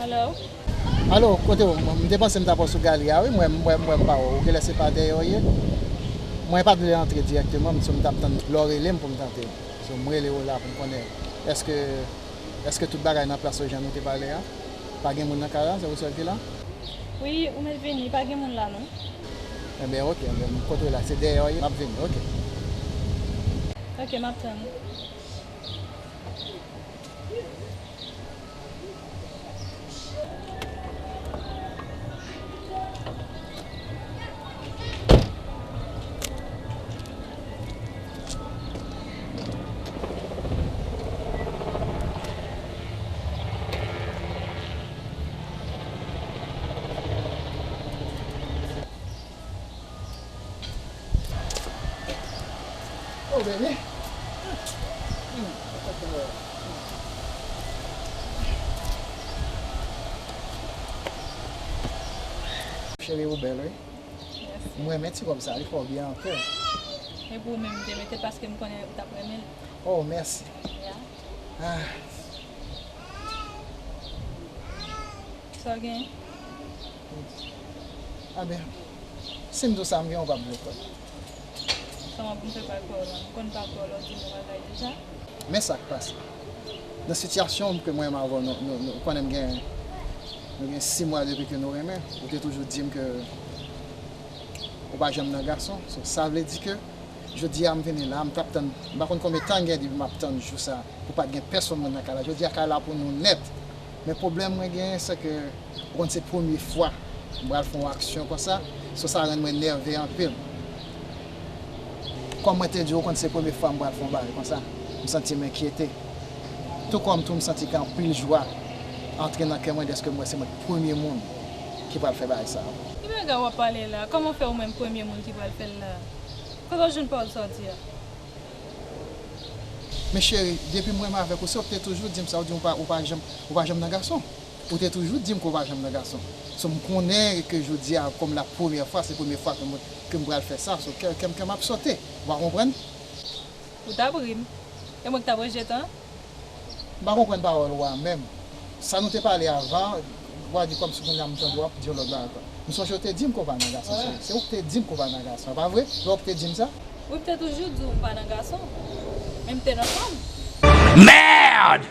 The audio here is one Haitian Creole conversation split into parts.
Hello? Alo, kote ou, mwen depanse mta pou sou gali a, mwen pa ou, ke lese pa de yo ye. Mwen pa dwe entre direktman, mwen mta ptan lore lem pou mtante. So mwen le ou la pou mkonnen, eske tout bagay nan plas ou jan nou te pale a? Pa gen moun nan kara, se ou sol ki la? Oui, ou met veni, pa gen moun la non? Ok, mwen kote ou la, se de yo ye, map veni, ok. Ok, map ten. Oh, baby. Chérie ou belle, oui? Yes. Mwen meti kom sa, li fò bien anke. E pou men mte mette paske m konen ou tap remel. Oh, merci. Ya. Ah, So gen? ben, si mdou sa mgen, on va blokon. Sa mwen pou mpe pa kolon. Kon pa kolon di nou bagay deja. Men sak pas. Dans sityasyon ke mwen avon, nou konen gen 6 mwa depi ke nou remen, ou te toujou dim ke ou pa jem nan garson. So, sa vle di ke, je di a m veni la, m tap tan, bakon kome tan gen di m ap tan jou sa, pou pat gen person mwen nan kala. Je di a kala pou nou net. Men problem mwen gen, se ke, kon se premier fwa, mbral fon aksyon kon sa, so sa ren mwen nerve an pil. Kom mwen te di ou kon se premier fwa mbral fon bari kon sa, m senti m enkyete. Tout kom tou m senti kan pil jwa, entre nan keman deske mwen se mwen premier moun ki pral fe bari sa. Ki mwen ga wap pale la? Koman fe ou men premier moun ki pral fel la? Koman joun pa ou sorti ya? Men chéri, depi mwen avek ou se, ou te toujou dim sa, ou di ou pa jem nan garson. Ou te toujou dim ko pa jem nan garson. So m konen ke jou di a kom la premier fwa, se premier fwa ke m pral fe sa, so kem ap sote. Ba kompren? Ou tabrim? E mwen ki tab rejetan? Ba kompren parol wè mèm. Sa nou te pale avan, wè di kom si kon yam ton wap, di yo lò blan akon. M son jote dim ko pa nan garson. Se ou te dim ko pa nan garson, pa vre? Ou te dim sa? Ou pte toujou di ou pa nan gason? Men mte nan fam? Merde!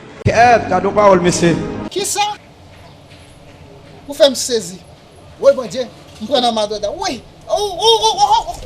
Cadeau parole, monsieur. Ki sa? Ou fèm sezi? Ouè bon Dieu, m pren nan madoda. Ouè! Ou!